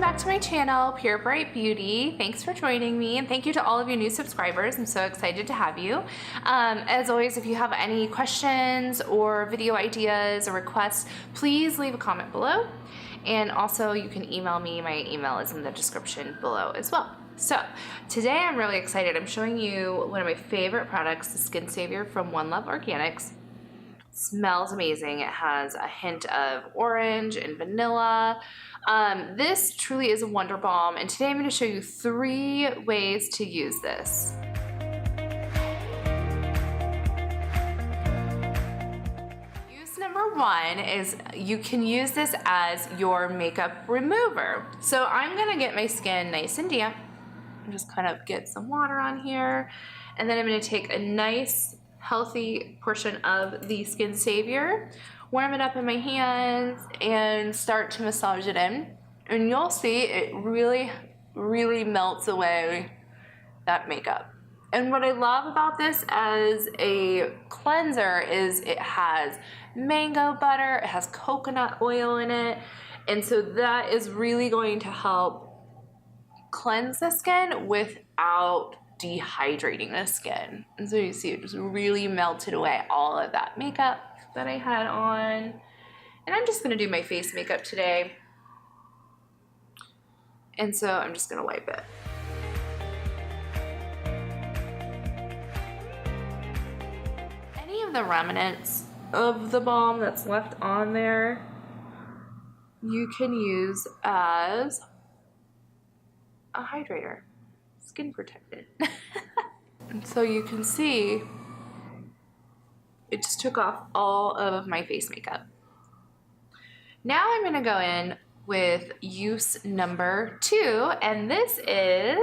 back to my channel, Pure Bright Beauty. Thanks for joining me, and thank you to all of you new subscribers. I'm so excited to have you. As always, if you have any questions or video ideas or requests, please leave a comment below. And also you can email me. My email is in the description below as well. So today I'm really excited. I'm showing you one of my favorite products, the Skin Savior from One Love Organics. Smells amazing. It has a hint of orange and vanilla. This truly is a wonder balm, and today I'm going to show you 3 ways to use this. Use number 1 is you can use this as your makeup remover. So I'm going to get my skin nice and damp. I'm just kind of get some water on here, and then I'm going to take a nice healthy portion of the Skin Savior, warm it up in my hands, and start to massage it in. And you'll see it really melts away that makeup. And what I love about this as a cleanser is it has mango butter, it has coconut oil in it, and so that is really going to help cleanse the skin without dehydrating the skin. And so you see it just really melted away all of that makeup that I had on. And I'm just going to do my face makeup today. And so I'm just going to wipe it. Any of the remnants of the balm that's left on there, you can use as a hydrator. Skin protectant. And so you can see it just took off all of my face makeup. Now I'm going to go in with use number 2, and this is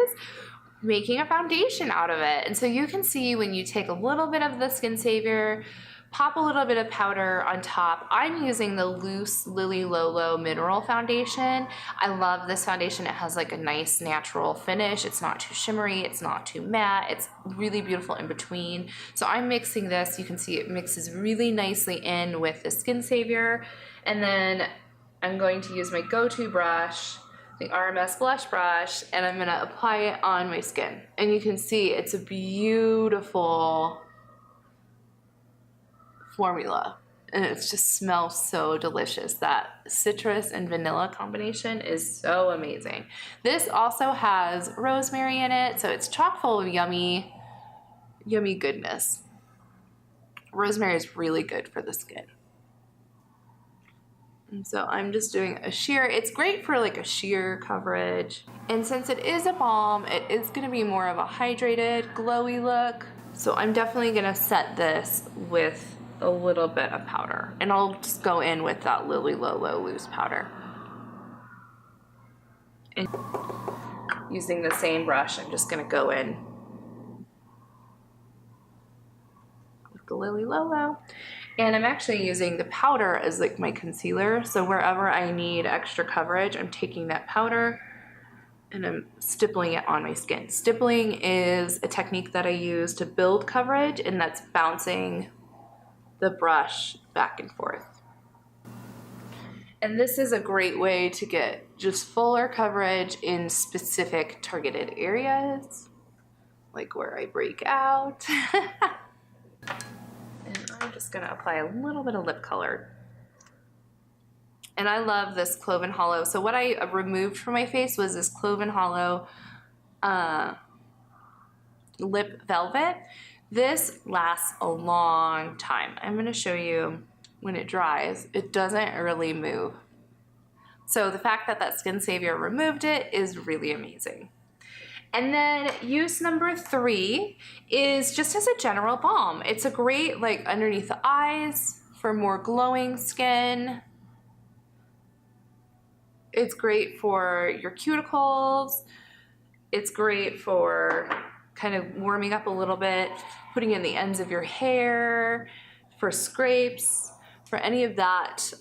making a foundation out of it. And so you can see when you take a little bit of the Skin Savior, pop a little bit of powder on top. I'm using the loose Lily Lolo mineral foundation. I love this foundation. It has like a nice natural finish. It's not too shimmery, it's not too matte, it's really beautiful in between. So I'm mixing this. You can see it mixes really nicely in with the Skin Savior. And then I'm going to use my go-to brush, the RMS blush brush, and I'm gonna apply it on my skin. And you can see it's a beautiful formula, and it just smells so delicious. That citrus and vanilla combination is so amazing. This also has rosemary in it, so it's chock full of yummy goodness. Rosemary is really good for the skin. And so I'm just doing a sheer. It's great for like a sheer coverage, and since it is a balm, it is going to be more of a hydrated, glowy look. So I'm definitely going to set this with a little bit of powder, and I'll just go in with that Lily Lolo loose powder. And using the same brush, I'm just going to go in with the Lily Lolo, and I'm actually using the powder as like my concealer. So wherever I need extra coverage, I'm taking that powder and I'm stippling it on my skin. Stippling is a technique that I use to build coverage, and that's bouncing the brush back and forth. And this is a great way to get just fuller coverage in specific targeted areas, like where I break out. And I'm just gonna apply a little bit of lip color. And I love this Cloven Hollow. So what I removed from my face was this Cloven Hollow lip velvet. This lasts a long time. I'm going to show you when it dries. It doesn't really move. So the fact that that Skin Savior removed it is really amazing. And then use number 3 is just as a general balm. It's a great like underneath the eyes for more glowing skin. It's great for your cuticles. It's great for kind of warming up a little bit, putting in the ends of your hair, for scrapes, for any of that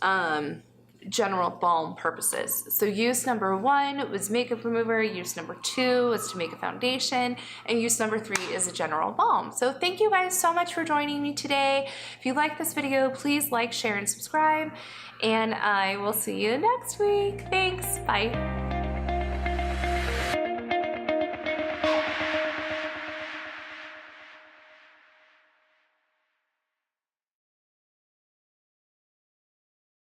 general balm purposes. So use number 1 was makeup remover, use number 2 was to make a foundation, and use number 3 is a general balm. So thank you guys so much for joining me today. If you like this video, please like, share, and subscribe, and I will see you next week. Thanks, bye.